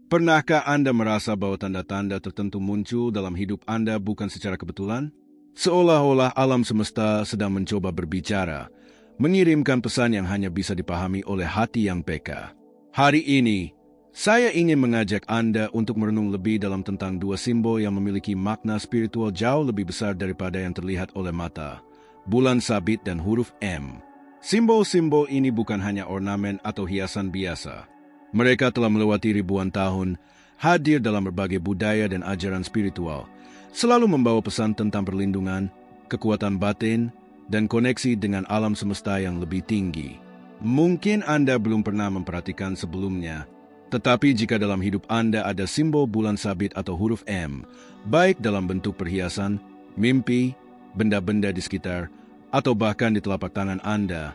Pernahkah Anda merasa bahwa tanda-tanda tertentu muncul dalam hidup Anda bukan secara kebetulan? Seolah-olah alam semesta sedang mencoba berbicara, mengirimkan pesan yang hanya bisa dipahami oleh hati yang peka. Hari ini, saya ingin mengajak Anda untuk merenung lebih dalam tentang dua simbol yang memiliki makna spiritual jauh lebih besar daripada yang terlihat oleh mata, bulan sabit dan huruf M. Simbol-simbol ini bukan hanya ornamen atau hiasan biasa. Mereka telah melewati ribuan tahun, hadir dalam berbagai budaya dan ajaran spiritual, selalu membawa pesan tentang perlindungan, kekuatan batin, dan koneksi dengan alam semesta yang lebih tinggi. Mungkin Anda belum pernah memperhatikan sebelumnya, tetapi jika dalam hidup Anda ada simbol bulan sabit atau huruf M, baik dalam bentuk perhiasan, mimpi, benda-benda di sekitar, atau bahkan di telapak tangan Anda,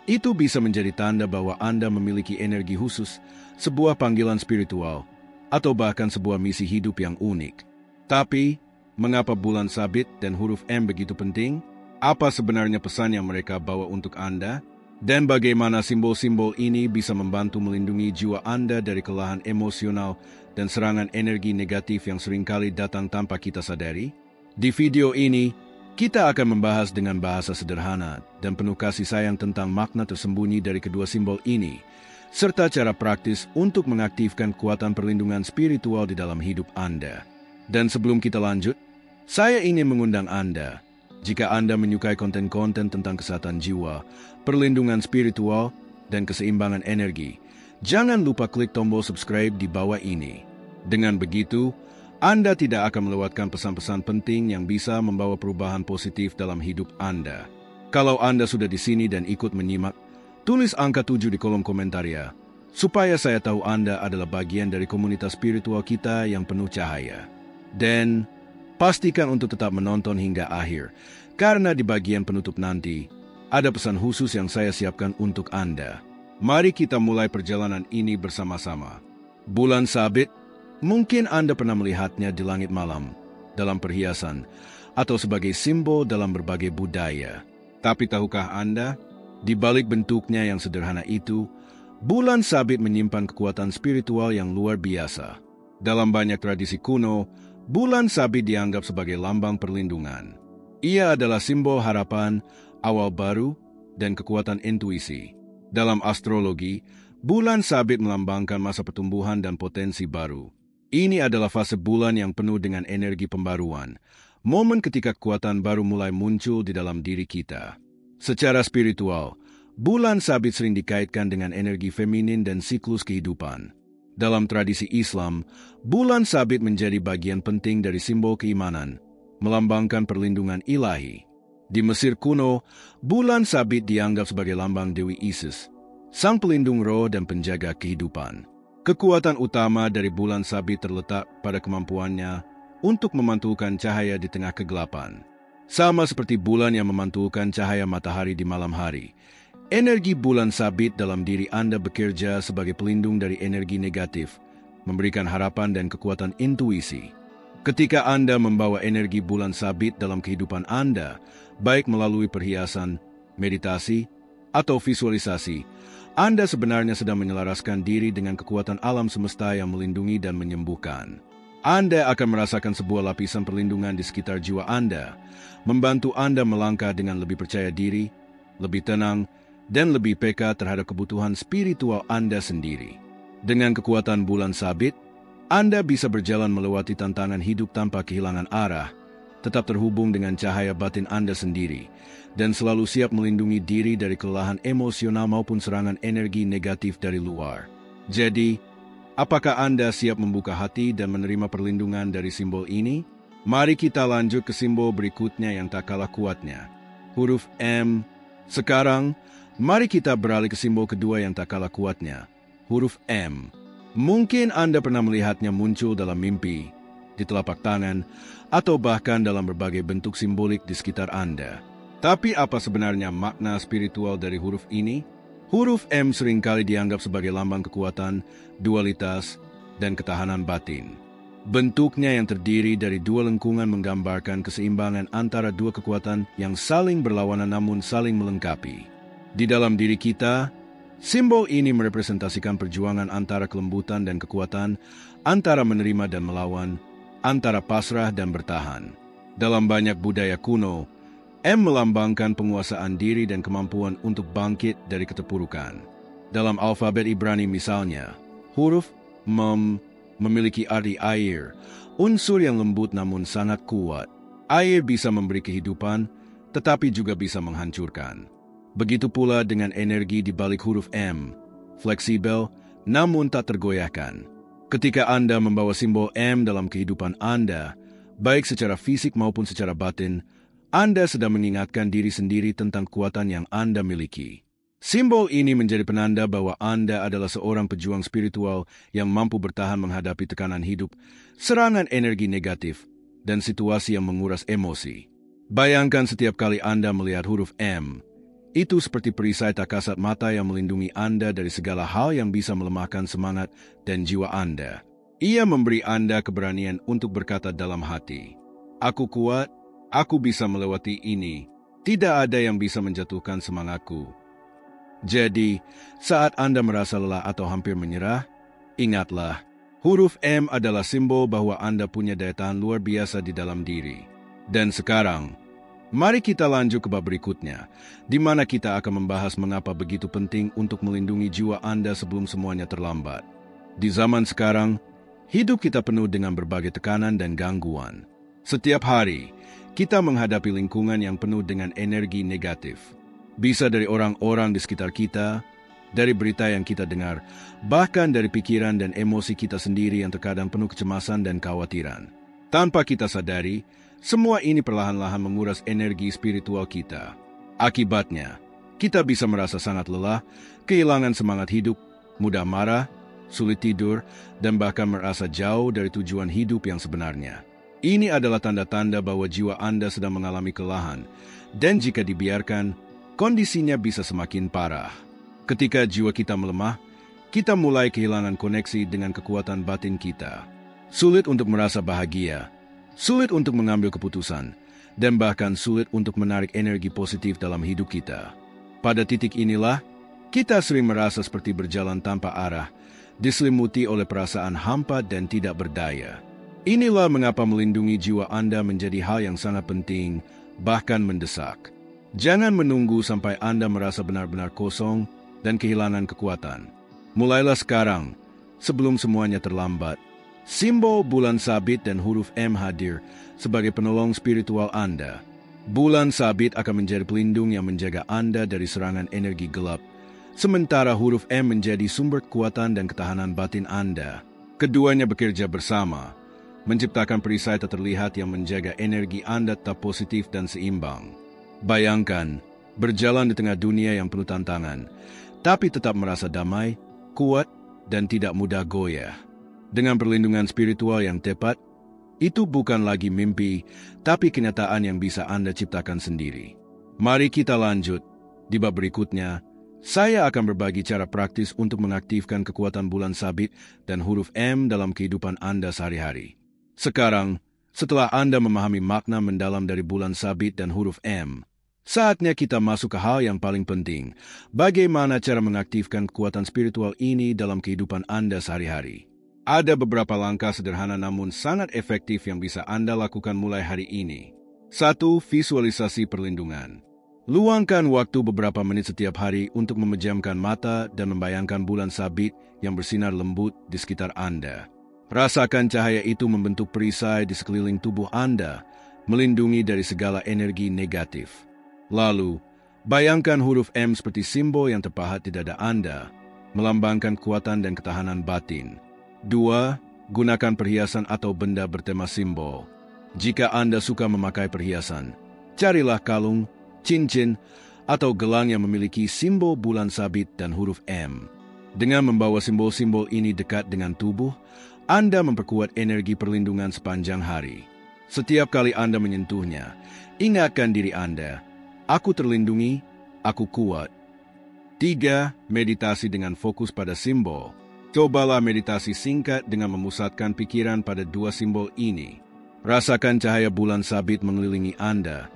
itu bisa menjadi tanda bahwa Anda memiliki energi khusus, sebuah panggilan spiritual, atau bahkan sebuah misi hidup yang unik. Tapi, mengapa bulan sabit dan huruf M begitu penting? Apa sebenarnya pesan yang mereka bawa untuk Anda? Dan bagaimana simbol-simbol ini bisa membantu melindungi jiwa Anda dari kelelahan emosional dan serangan energi negatif yang seringkali datang tanpa kita sadari? Di video ini, kita akan membahas dengan bahasa sederhana dan penuh kasih sayang tentang makna tersembunyi dari kedua simbol ini, serta cara praktis untuk mengaktifkan kekuatan perlindungan spiritual di dalam hidup Anda. Dan sebelum kita lanjut, saya ingin mengundang Anda, jika Anda menyukai konten-konten tentang kesehatan jiwa, perlindungan spiritual, dan keseimbangan energi, jangan lupa klik tombol subscribe di bawah ini. Dengan begitu, Anda tidak akan melewatkan pesan-pesan penting yang bisa membawa perubahan positif dalam hidup Anda. Kalau Anda sudah di sini dan ikut menyimak, tulis angka 7 di kolom komentar ya, supaya saya tahu Anda adalah bagian dari komunitas spiritual kita yang penuh cahaya. Dan pastikan untuk tetap menonton hingga akhir, karena di bagian penutup nanti, ada pesan khusus yang saya siapkan untuk Anda. Mari kita mulai perjalanan ini bersama-sama. Bulan sabit, mungkin Anda pernah melihatnya di langit malam, dalam perhiasan, atau sebagai simbol dalam berbagai budaya. Tapi tahukah Anda, di balik bentuknya yang sederhana itu, bulan sabit menyimpan kekuatan spiritual yang luar biasa. Dalam banyak tradisi kuno, bulan sabit dianggap sebagai lambang perlindungan. Ia adalah simbol harapan, awal baru, dan kekuatan intuisi. Dalam astrologi, bulan sabit melambangkan masa pertumbuhan dan potensi baru. Ini adalah fase bulan yang penuh dengan energi pembaruan, momen ketika kekuatan baru mulai muncul di dalam diri kita. Secara spiritual, bulan sabit sering dikaitkan dengan energi feminin dan siklus kehidupan. Dalam tradisi Islam, bulan sabit menjadi bagian penting dari simbol keimanan, melambangkan perlindungan ilahi. Di Mesir kuno, bulan sabit dianggap sebagai lambang Dewi Isis, sang pelindung roh dan penjaga kehidupan. Kekuatan utama dari bulan sabit terletak pada kemampuannya untuk memantulkan cahaya di tengah kegelapan. Sama seperti bulan yang memantulkan cahaya matahari di malam hari, energi bulan sabit dalam diri Anda bekerja sebagai pelindung dari energi negatif, memberikan harapan dan kekuatan intuisi. Ketika Anda membawa energi bulan sabit dalam kehidupan Anda, baik melalui perhiasan, meditasi, atau visualisasi, Anda sebenarnya sedang menyelaraskan diri dengan kekuatan alam semesta yang melindungi dan menyembuhkan. Anda akan merasakan sebuah lapisan perlindungan di sekitar jiwa Anda, membantu Anda melangkah dengan lebih percaya diri, lebih tenang, dan lebih peka terhadap kebutuhan spiritual Anda sendiri. Dengan kekuatan bulan sabit, Anda bisa berjalan melewati tantangan hidup tanpa kehilangan arah, tetap terhubung dengan cahaya batin Anda sendiri, dan selalu siap melindungi diri dari kelelahan emosional maupun serangan energi negatif dari luar. Jadi, apakah Anda siap membuka hati dan menerima perlindungan dari simbol ini? Mari kita lanjut ke simbol berikutnya yang tak kalah kuatnya, huruf M. Sekarang, mari kita beralih ke simbol kedua yang tak kalah kuatnya, huruf M. Mungkin Anda pernah melihatnya muncul dalam mimpi, di telapak tangan, atau bahkan dalam berbagai bentuk simbolik di sekitar Anda. Tapi apa sebenarnya makna spiritual dari huruf ini? Huruf M seringkali dianggap sebagai lambang kekuatan, dualitas, dan ketahanan batin. Bentuknya yang terdiri dari dua lengkungan menggambarkan keseimbangan antara dua kekuatan yang saling berlawanan namun saling melengkapi. Di dalam diri kita, Simbol ini merepresentasikan perjuangan antara kelembutan dan kekuatan, antara menerima dan melawan, antara pasrah dan bertahan. Dalam banyak budaya kuno, M melambangkan penguasaan diri dan kemampuan untuk bangkit dari keterpurukan. Dalam alfabet Ibrani misalnya, huruf M memiliki arti air, unsur yang lembut namun sangat kuat. Air bisa memberi kehidupan, tetapi juga bisa menghancurkan. Begitu pula dengan energi di balik huruf M, fleksibel namun tak tergoyahkan. Ketika Anda membawa simbol M dalam kehidupan Anda, baik secara fisik maupun secara batin, Anda sedang mengingatkan diri sendiri tentang kekuatan yang Anda miliki. Simbol ini menjadi penanda bahwa Anda adalah seorang pejuang spiritual yang mampu bertahan menghadapi tekanan hidup, serangan energi negatif, dan situasi yang menguras emosi. Bayangkan setiap kali Anda melihat huruf M, itu seperti perisai tak kasat mata yang melindungi Anda dari segala hal yang bisa melemahkan semangat dan jiwa Anda. Ia memberi Anda keberanian untuk berkata dalam hati, "Aku kuat, aku bisa melewati ini. Tidak ada yang bisa menjatuhkan semangatku." Jadi, saat Anda merasa lelah atau hampir menyerah, ingatlah, huruf M adalah simbol bahwa Anda punya daya tahan luar biasa di dalam diri. Dan sekarang, mari kita lanjut ke bab berikutnya, di mana kita akan membahas mengapa begitu penting untuk melindungi jiwa Anda sebelum semuanya terlambat. Di zaman sekarang, hidup kita penuh dengan berbagai tekanan dan gangguan. Setiap hari, kita menghadapi lingkungan yang penuh dengan energi negatif. Bisa dari orang-orang di sekitar kita, dari berita yang kita dengar, bahkan dari pikiran dan emosi kita sendiri yang terkadang penuh kecemasan dan kekhawatiran. Tanpa kita sadari, semua ini perlahan-lahan menguras energi spiritual kita. Akibatnya, kita bisa merasa sangat lelah, kehilangan semangat hidup, mudah marah, sulit tidur, dan bahkan merasa jauh dari tujuan hidup yang sebenarnya. Ini adalah tanda-tanda bahwa jiwa Anda sedang mengalami kelelahan, dan jika dibiarkan, kondisinya bisa semakin parah. Ketika jiwa kita melemah, kita mulai kehilangan koneksi dengan kekuatan batin kita. Sulit untuk merasa bahagia, sulit untuk mengambil keputusan, dan bahkan sulit untuk menarik energi positif dalam hidup kita. Pada titik inilah, kita sering merasa seperti berjalan tanpa arah, diselimuti oleh perasaan hampa dan tidak berdaya. Inilah mengapa melindungi jiwa Anda menjadi hal yang sangat penting, bahkan mendesak. Jangan menunggu sampai Anda merasa benar-benar kosong dan kehilangan kekuatan. Mulailah sekarang, sebelum semuanya terlambat. Simbol bulan sabit dan huruf M hadir sebagai penolong spiritual Anda. Bulan sabit akan menjadi pelindung yang menjaga Anda dari serangan energi gelap, sementara huruf M menjadi sumber kekuatan dan ketahanan batin Anda. Keduanya bekerja bersama, menciptakan perisai tak terlihat yang menjaga energi Anda tetap positif dan seimbang. Bayangkan, berjalan di tengah dunia yang penuh tantangan, tapi tetap merasa damai, kuat, dan tidak mudah goyah. Dengan perlindungan spiritual yang tepat, itu bukan lagi mimpi, tapi kenyataan yang bisa Anda ciptakan sendiri. Mari kita lanjut. Di bab berikutnya, saya akan berbagi cara praktis untuk mengaktifkan kekuatan bulan sabit dan huruf M dalam kehidupan Anda sehari-hari. Sekarang, setelah Anda memahami makna mendalam dari bulan sabit dan huruf M, saatnya kita masuk ke hal yang paling penting, bagaimana cara mengaktifkan kekuatan spiritual ini dalam kehidupan Anda sehari-hari. Ada beberapa langkah sederhana namun sangat efektif yang bisa Anda lakukan mulai hari ini. 1. Visualisasi perlindungan. Luangkan waktu beberapa menit setiap hari untuk memejamkan mata dan membayangkan bulan sabit yang bersinar lembut di sekitar Anda. Rasakan cahaya itu membentuk perisai di sekeliling tubuh Anda, melindungi dari segala energi negatif. Lalu, bayangkan huruf M seperti simbol yang terpahat di dada Anda, melambangkan kekuatan dan ketahanan batin. 2. Gunakan perhiasan atau benda bertema simbol. Jika Anda suka memakai perhiasan, carilah kalung, cincin, atau gelang yang memiliki simbol bulan sabit dan huruf M. Dengan membawa simbol-simbol ini dekat dengan tubuh, Anda memperkuat energi perlindungan sepanjang hari. Setiap kali Anda menyentuhnya, ingatkan diri Anda, "Aku terlindungi, aku kuat." 3. Meditasi dengan fokus pada simbol. Cobalah meditasi singkat dengan memusatkan pikiran pada dua simbol ini. Rasakan cahaya bulan sabit mengelilingi Anda,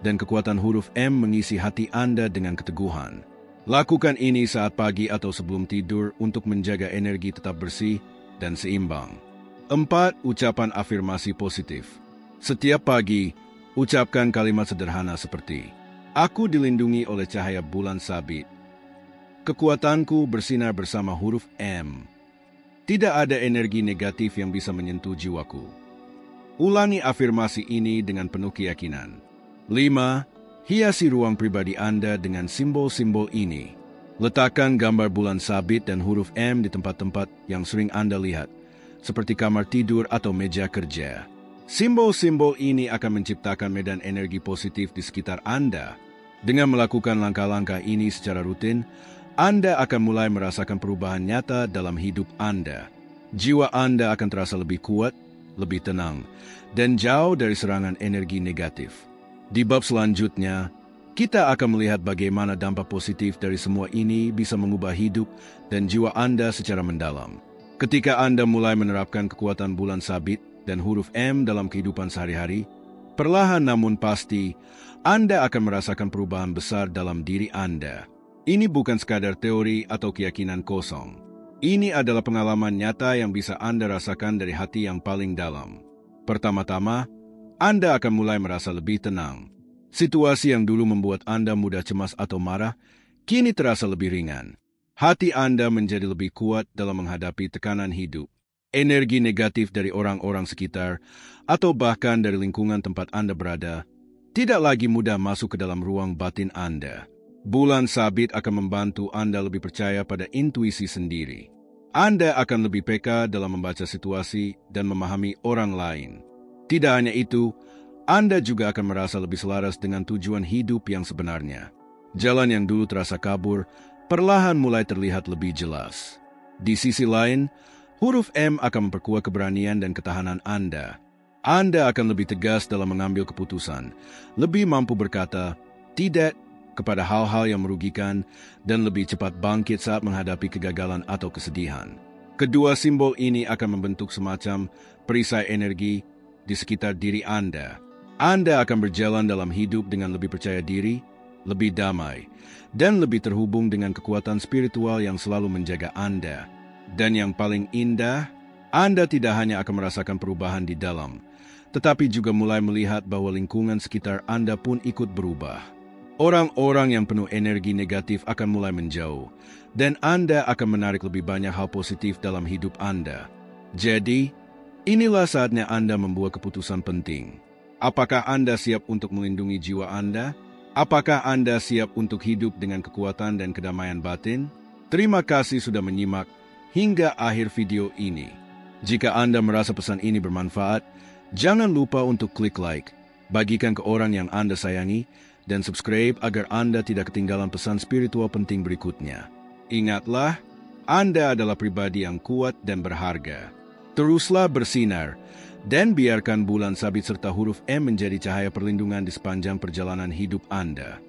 dan kekuatan huruf M mengisi hati Anda dengan keteguhan. Lakukan ini saat pagi atau sebelum tidur untuk menjaga energi tetap bersih dan seimbang. 4. Ucapan afirmasi positif. Setiap pagi, ucapkan kalimat sederhana seperti, "Aku dilindungi oleh cahaya bulan sabit. Kekuatanku bersinar bersama huruf M. Tidak ada energi negatif yang bisa menyentuh jiwaku." Ulangi afirmasi ini dengan penuh keyakinan. 5. Hiasi ruang pribadi Anda dengan simbol-simbol ini. Letakkan gambar bulan sabit dan huruf M di tempat-tempat yang sering Anda lihat, seperti kamar tidur atau meja kerja. Simbol-simbol ini akan menciptakan medan energi positif di sekitar Anda. Dengan melakukan langkah-langkah ini secara rutin, Anda akan mulai merasakan perubahan nyata dalam hidup Anda. Jiwa Anda akan terasa lebih kuat, lebih tenang, dan jauh dari serangan energi negatif. Di bab selanjutnya, kita akan melihat bagaimana dampak positif dari semua ini bisa mengubah hidup dan jiwa Anda secara mendalam. Ketika Anda mulai menerapkan kekuatan bulan sabit dan huruf M dalam kehidupan sehari-hari, perlahan namun pasti, Anda akan merasakan perubahan besar dalam diri Anda. Ini bukan sekadar teori atau keyakinan kosong. Ini adalah pengalaman nyata yang bisa Anda rasakan dari hati yang paling dalam. Pertama-tama, Anda akan mulai merasa lebih tenang. Situasi yang dulu membuat Anda mudah cemas atau marah, kini terasa lebih ringan. Hati Anda menjadi lebih kuat dalam menghadapi tekanan hidup. Energi negatif dari orang-orang sekitar, atau bahkan dari lingkungan tempat Anda berada, tidak lagi mudah masuk ke dalam ruang batin Anda. Bulan sabit akan membantu Anda lebih percaya pada intuisi sendiri. Anda akan lebih peka dalam membaca situasi dan memahami orang lain. Tidak hanya itu, Anda juga akan merasa lebih selaras dengan tujuan hidup yang sebenarnya. Jalan yang dulu terasa kabur, perlahan mulai terlihat lebih jelas. Di sisi lain, huruf M akan memperkuat keberanian dan ketahanan Anda. Anda akan lebih tegas dalam mengambil keputusan, lebih mampu berkata tidak kepada hal-hal yang merugikan, dan lebih cepat bangkit saat menghadapi kegagalan atau kesedihan. Kedua simbol ini akan membentuk semacam perisai energi di sekitar diri Anda. Anda akan berjalan dalam hidup dengan lebih percaya diri, lebih damai, dan lebih terhubung dengan kekuatan spiritual yang selalu menjaga Anda. Dan yang paling indah, Anda tidak hanya akan merasakan perubahan di dalam, tetapi juga mulai melihat bahwa lingkungan sekitar Anda pun ikut berubah. Orang-orang yang penuh energi negatif akan mulai menjauh, dan Anda akan menarik lebih banyak hal positif dalam hidup Anda. Jadi, inilah saatnya Anda membuat keputusan penting. Apakah Anda siap untuk melindungi jiwa Anda? Apakah Anda siap untuk hidup dengan kekuatan dan kedamaian batin? Terima kasih sudah menyimak hingga akhir video ini. Jika Anda merasa pesan ini bermanfaat, jangan lupa untuk klik like, bagikan ke orang yang Anda sayangi, dan subscribe agar Anda tidak ketinggalan pesan spiritual penting berikutnya. Ingatlah, Anda adalah pribadi yang kuat dan berharga. Teruslah bersinar, dan biarkan bulan sabit serta huruf M menjadi cahaya perlindungan di sepanjang perjalanan hidup Anda.